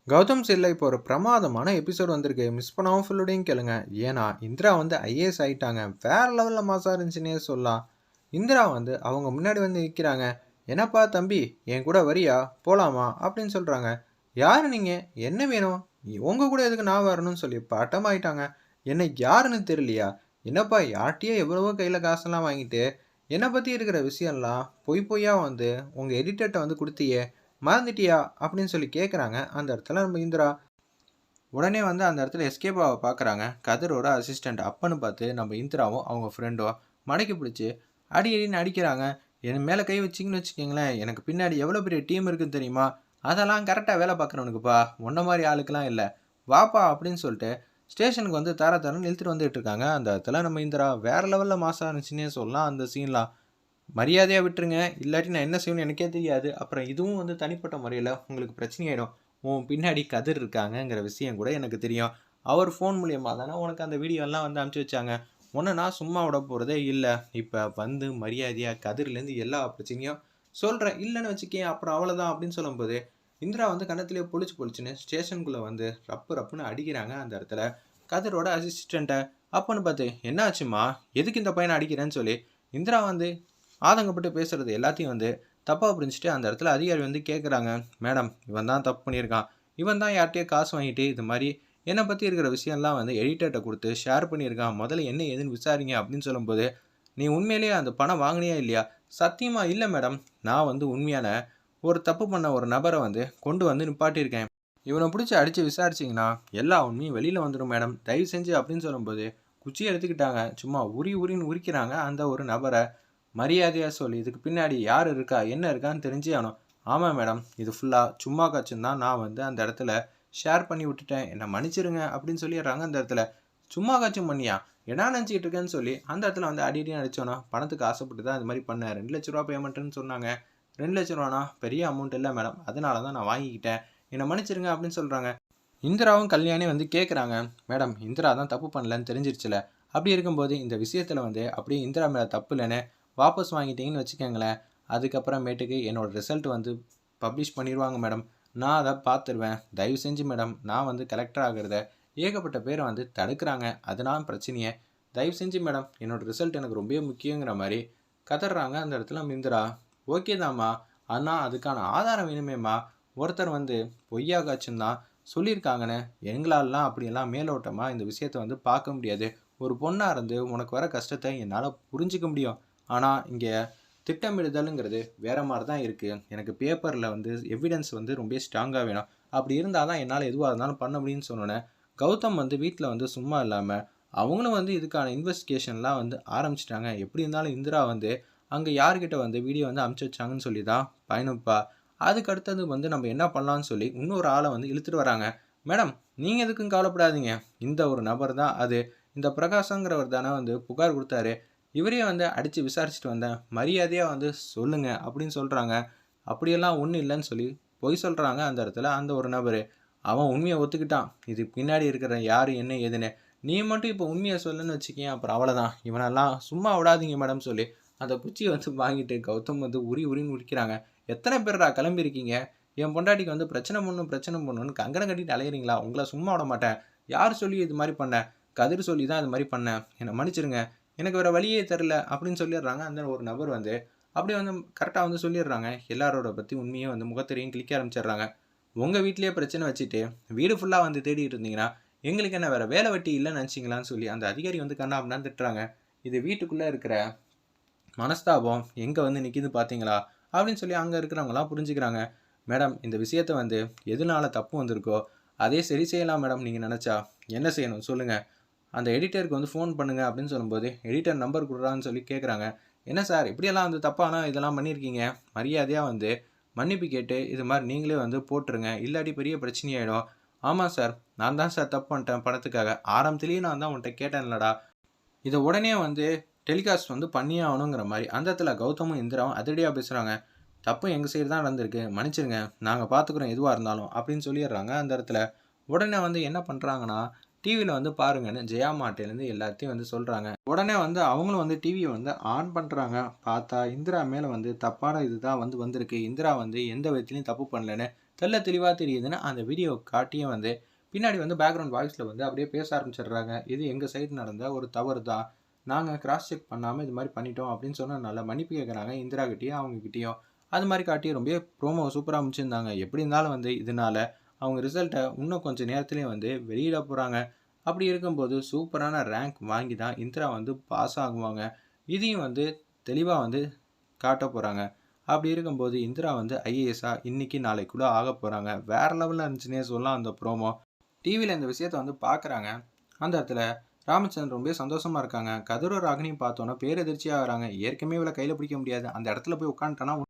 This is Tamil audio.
கௌதம் சரில்ல இப்போ ஒரு பிரமாதமான எபிசோட் வந்திருக்கு. மிஸ் பண்ணாம ஃபுல்லோடையும் கேளுங்க. ஏன்னா, இந்திரா வந்து ஐஏஎஸ் ஆயிட்டாங்க. வேற லெவல்ல மாஸா இருந்துச்சுன்னே சொல்லலாம். இந்திரா வந்து அவங்க முன்னாடி வந்து நிற்கிறாங்க. "என்னப்பா தம்பி, என் கூட வரியா? போலாமா?" அப்படின்னு சொல்றாங்க. "யாரு நீங்க? என்ன வேணும்? உங்க கூட எதுக்கு நான் வரணும்னு?" சொல்லி பட்டமாயிட்டாங்க. என்ன யாருன்னு தெரியலையா? என்னப்பா யார்ட்டயோ எவ்வளவோ கையில காசெல்லாம் வாங்கிட்டு, என்னை பத்தி இருக்கிற விஷயம்லாம் பொய் பொய்யா வந்து உங்க எடிட்டர்ட்ட வந்து குடுத்தியே, மறந்துட்டியா? அப்படின்னு சொல்லி கேட்குறாங்க. அந்த இடத்துல நம்ம இந்திரா. உடனே வந்து அந்த இடத்துல எஸ்கேப் ஆக பார்க்குறாங்க. கதிரோட அசிஸ்டண்ட் அப்பன்னு பார்த்து நம்ம இந்திராவும் அவங்க ஃப்ரெண்டும் மடக்கி பிடிச்சி அடி அடின்னு அடிக்கிறாங்க. என் மேலே கை வச்சிங்கன்னு வச்சுக்கிங்களேன், எனக்கு பின்னாடி எவ்வளோ பெரிய டீம் இருக்குன்னு தெரியுமா? அதெல்லாம் கரெக்டாக வேலை பார்க்குறவனுக்குப்பா. உன்ன மாதிரி ஆளுக்கெல்லாம் இல்லை. வாப்பா அப்படின்னு சொல்லிட்டு ஸ்டேஷனுக்கு வந்து தர தரன்னு இழுத்துட்டு வந்துட்டு இருக்காங்க. அந்த இடத்துல நம்ம இந்திரா வேற லெவலில் மாசா இருந்துச்சுன்னே சொல்லலாம் அந்த சீன்லாம். மரியாதையா விட்டுருங்க. இல்லாட்டி நான் என்ன செய்வேன்னு எனக்கே தெரியாது. அப்புறம் இதுவும் வந்து தனிப்பட்ட முறையில உங்களுக்கு பிரச்சனையாயிடும். உன் பின்னாடி கதிர் இருக்காங்கங்கிற விஷயம் கூட எனக்கு தெரியும். அவர் ஃபோன் மூலியமா தானே உனக்கு அந்த வீடியோலாம் வந்து அனுப்பிச்சு வச்சாங்க. உன்ன நான் சும்மா விட போறதே இல்ல. இப்ப வந்து மரியாதையா கதிர்லேருந்து எல்லா பிரச்சனையும் சொல்றேன். இல்லன்னு வச்சுக்கயேன் அப்புறம் அவ்வளோதான் அப்படின்னு சொல்லும்போது, இந்திரா வந்து கன்னத்திலேயே பொழிச்சு பொழிச்சுன்னு ஸ்டேஷனுக்குள்ள வந்து ரப்பு ரப்புன்னு அடிக்கிறாங்க அந்த இடத்துல. கதிரோட அசிஸ்டண்ட்ட. அப்பன்னு பார்த்து, "என்ன ஆச்சும்மா? எதுக்கு இந்த பையன அடிக்கிறேன்னு?" சொல்லி இந்திரா வந்து ஆதங்கப்பட்டு பேசுறது எல்லாத்தையும் வந்து தப்பாக புரிஞ்சுட்டு அந்த இடத்துல அதிகாரி வந்து கேட்குறாங்க. மேடம், இவன் தான் தப்பு பண்ணியிருக்கான். இவன் தான் யார்கிட்டயோ காசு வாங்கிட்டு இது மாதிரி என்னை பற்றி இருக்கிற விஷயம்லாம் வந்து எடிட்டர்கிட்ட கொடுத்து ஷேர் பண்ணியிருக்கான். முதல்ல என்ன ஏதுன்னு விசாரிங்க அப்படின்னு சொல்லும்போது, நீ உண்மையிலேயே அந்த பணம் வாங்கினியா இல்லையா? சத்தியமா இல்லை மேடம். நான் வந்து உண்மையான ஒரு தப்பு பண்ண ஒரு நபரை வந்து கொண்டு வந்து நிப்பாட்டியிருக்கேன். இவனை பிடிச்சி அடித்து விசாரிச்சிங்கன்னா எல்லா உண்மையும் வெளியில் வந்துடும் மேடம். தயவு செஞ்சு அப்படின்னு சொல்லும்போது குச்சியை எடுத்துக்கிட்டாங்க. சும்மா உரி உரின்னு உரிக்கிறாங்க அந்த ஒரு நபரை. மரியாதையா சொல்லு. இதுக்கு பின்னாடி யார் இருக்கா? என்ன இருக்கான்னு தெரிஞ்சே ஆகணும். ஆமா மேடம். இது ஃபுல்லா சும்மா காச்சுன்னு தான் நான் வந்து அந்த இடத்துல ஷேர் பண்ணி விட்டுட்டேன். என்ன மன்னிச்சிருங்க அப்படின்னு சொல்லிடுறாங்க அந்த இடத்துல. சும்மா காச்சும் பண்ணியா? என்ன நினச்சிக்கிட்டு இருக்கேன்னு சொல்லி அந்த இடத்துல வந்து அடி அடின்னு அடிச்சோன்னா, பணத்துக்கு ஆசைப்பட்டு தான் இது மாதிரி பண்ணேன். ரூ. 2,00,000 பேமெண்ட்டுன்னு சொன்னாங்க. ரூ. 2,00,000னா பெரிய அமௌண்ட் இல்ல மேடம். அதனால தான் நான் வாங்கிக்கிட்டேன். என்ன மன்னிச்சிருங்க அப்படின்னு சொல்றாங்க. இந்திராவும் கல்யாணியும் வந்து கேட்குறாங்க. மேடம், இந்திரா தான் தப்பு பண்ணலன்னு தெரிஞ்சிருச்சுல. அப்படி இருக்கும்போது இந்த விஷயத்துல வந்து அப்படியே இந்திரா மேல தப்பு இல்லைன்னு வாபஸ் வாங்கிட்டீங்கன்னு வச்சுக்கோங்களேன். அதுக்கப்புறமேட்டுக்கு என்னோட ரிசல்ட் வந்து பப்ளிஷ் பண்ணிடுவாங்க மேடம். நான் அதை பார்த்துருவேன். தயவு செஞ்சு மேடம், நான் வந்து கலெக்டர் ஆகிறத ஏகப்பட்ட பேரை வந்து தடுக்கிறாங்க. அதனால பிரச்சனையே. தயவு செஞ்சு மேடம், என்னோட ரிசல்ட் எனக்கு ரொம்பவே முக்கியங்கிற மாதிரி கதறாங்க அந்த இடத்துல இந்திரா. ஓகே தாம்மா, ஆனால் அதுக்கான ஆதாரம் வேணுமேம்மா. ஒருத்தர் வந்து பொய்யா காய்ச்சுன்னு தான் சொல்லியிருக்காங்கன்னு. எங்களாலலாம் அப்படியெல்லாம் மேலோட்டமாக இந்த விஷயத்த வந்து பார்க்க முடியாது. ஒரு பொண்ணா இருந்து உனக்கு வர கஷ்டத்தை என்னால் புரிஞ்சிக்க முடியும். ஆனால் இங்கே திட்டமிடுதலுங்கிறது வேற மாதிரி தான் இருக்குது. எனக்கு பேப்பரில் வந்து எவிடன்ஸ் வந்து ரொம்ப ஸ்ட்ராங்காக வேணும். அப்படி இருந்தால் தான் என்னால் எதுவாக இருந்தாலும் பண்ண முடியும்னு சொன்னோன்னே, கௌதம் வந்து வீட்டில் வந்து சும்மா இல்லாமல் அவங்களும் வந்து இதுக்கான இன்வெஸ்டிகேஷன்லாம் வந்து ஆரம்பிச்சிட்டாங்க. எப்படி இருந்தாலும் இந்திரா வந்து அங்கே யார்கிட்ட வந்து வீடியோ வந்து அமுச்சு வச்சாங்கன்னு சொல்லி தான் பயனுப்பா. அதுக்கு அடுத்தது வந்து நம்ம என்ன பண்ணலான்னு சொல்லி இன்னொரு ஆளை வந்து இழுத்துட்டு வராங்க. மேடம், நீங்கள் எதுக்கும் கவலைப்படாதீங்க. இந்த ஒரு நபர் தான் அது. இந்த பிரகாசங்கிறவர் தானே வந்து புகார் கொடுத்தாரு. இவரையும் வந்து அடித்து விசாரிச்சுட்டு வந்தேன். மரியாதையாக வந்து சொல்லுங்க அப்படின்னு சொல்கிறாங்க. அப்படியெல்லாம் ஒன்றும் இல்லைன்னு சொல்லி பொய் சொல்கிறாங்க அந்த இடத்துல அந்த ஒரு நபர். அவன் உண்மையை ஒத்துக்கிட்டான். இது பின்னாடி இருக்கிற யார் என்ன ஏதுன்னு. நீ மட்டும் இப்போ உண்மையை சொல்லுன்னு வச்சுக்கேன், அப்புறம் அவ்வளோதான். இவனெல்லாம் சும்மா விடாதீங்க மேடம் சொல்லி அந்த குச்சியை வந்து வாங்கிட்டு கௌதம் வந்து உரி உரின்னு உரிக்கிறாங்க. எத்தனை பேர்டா கிளம்பியிருக்கீங்க? என் பொண்டாட்டிக்கு வந்து பிரச்சனை பண்ணணும் பிரச்சனை பண்ணணும்னு கங்கணம் கட்டிட்டு அலையிறீங்களா? உங்களை சும்மா விட மாட்டேன். யார் சொல்லி இது மாதிரி பண்ணேன்? கதிர் சொல்லி தான் இது மாதிரி பண்ணேன். என்னை மன்னிச்சிருங்க. எனக்கு வேற வழியே தெரில அப்படின்னு சொல்லிடுறாங்க. அந்த ஒரு நபர் வந்து அப்படியே வந்து கரெக்டாக வந்து சொல்லிடுறாங்க. எல்லாரோட பற்றி உண்மையும் வந்து முகத்திரையும் கிளிக்க ஆரம்பிச்சிடுறாங்க. உங்கள் வீட்டிலேயே பிரச்சனை வச்சுட்டு வீடு ஃபுல்லாக வந்து தேடிட்டு இருந்தீங்கன்னா எங்களுக்கு என்ன வேற வேலை வெட்டி இல்லைன்னு நினச்சிங்களான்னு சொல்லி அந்த அதிகாரி வந்து கண்ணா அப்படின்னு திட்டுறாங்க. இது வீட்டுக்குள்ளே இருக்கிற மனஸ்தாபம் எங்கே வந்து நிற்கிது பார்த்தீங்களா அப்படின்னு சொல்லி அங்கே இருக்கிறவங்களாம் புரிஞ்சுக்கிறாங்க. மேடம், இந்த விஷயத்த வந்து எதனால தப்பு வந்திருக்கோ அதே சரி செய்யலாம் மேடம். நீங்கள் நினச்சா என்ன செய்யணும் சொல்லுங்கள். அந்த எடிட்டருக்கு வந்து ஃபோன் பண்ணுங்க அப்படின்னு சொல்லும்போது, எடிட்டர் நம்பர் குடுறான்னு சொல்லி கேட்குறாங்க. என்ன சார் இப்படியெல்லாம் வந்து தப்பான இதெல்லாம் பண்ணியிருக்கீங்க. மரியாதையாக வந்து மன்னிப்பு கேட்டு இது மாதிரி நீங்களே வந்து போட்டுருங்க. இல்லாட்டி பெரிய பிரச்சனையாயிடும். ஆமாம் சார், நான் தான் சார் தப்பு பண்ணிட்டேன் பணத்துக்காக. ஆரம்பத்திலேயே நான் தான் உன்ட்ட கேட்டேன்லடா. இத உடனே வந்து டெலிகாஸ்ட் வந்து பண்ணியே ஆகணுங்கிற மாரி அந்த இடத்துல கௌதமும், இந்திராவும் அதிரடியா பேசுறாங்க. தப்பு எங்க சைடு தான் நடந்திருக்கு. மன்னிச்சிடுங்க. நாங்க பார்த்துக்குறோம் எதுவா இருந்தாலும் அப்படின்னு சொல்லிடுறாங்க அந்த இடத்துல. உடனே வந்து என்ன பண்றாங்கன்னா, டிவில வந்து பாருங்கன்னு ஜெயா மார்ட்டேலேருந்து எல்லாத்தையும் வந்து சொல்றாங்க. உடனே வந்து அவங்களும் வந்து டிவிய வந்து ஆன் பண்றாங்க. பார்த்தா இந்திரா மேல வந்து தப்பான இதுதான் வந்து வந்திருக்கு. இந்திரா வந்து எந்த விதத்திலயும் தப்பு பண்ணலன்னு தெள்ள தெளிவா தெரியுதுன்னு அந்த வீடியோ காட்டியும் வந்து பின்னாடி வந்து பேக்ரவுண்ட் வாய்ஸ்ல வந்து அப்படியே பேச ஆரம்பிச்சிடுறாங்க. இது எங்க சைடு நடந்த ஒரு தவறு தான். நாங்க கிராஸ் செக் பண்ணாம இது மாரி பண்ணிட்டோம் அப்படின்னு சொன்னதுனால மன்னிப்பு கேட்குறாங்க இந்திரா கிட்டயும், அவங்க கிட்டயும். அது மாரி காட்டி ரொம்ப ப்ரோமோ சூப்பரா அமைச்சிருந்தாங்க. எப்படி இருந்தாலும் வந்து இதனால அவங்க ரிசல்ட்ட இன்னும் கொஞ்சம் நேரத்திலேயே வந்து வெளியிட போறாங்க. அப்படி இருக்கும்போது சூப்பரான ரேங்க் வாங்கி தான் இந்திரா வந்து பாஸ் ஆகுவாங்க. இதையும் வந்து தெளிவா வந்து காட்ட போறாங்க. அப்படி இருக்கும்போது இந்திரா வந்து ஐஏஎஸ்ஸா இன்னைக்கு நாளைக்குள்ள ஆகப் போறாங்க. வேற லெவல்ல இருந்துச்சுன்னே சொல்லலாம் அந்த ப்ரோமோ. டிவில இந்த விஷயத்த வந்து பார்க்குறாங்க. அந்த இடத்துல ராமச்சந்திரன் ரொம்பவே சந்தோஷமா இருக்காங்க. கதிரும் ராகினியும் பார்த்தோன்னே பேரதிர்ச்சியா ஆகுறாங்க. ஏற்கனவே இவள கையில பிடிக்க முடியாது. அந்த இடத்துல போய் உட்காந்துட்டான்னா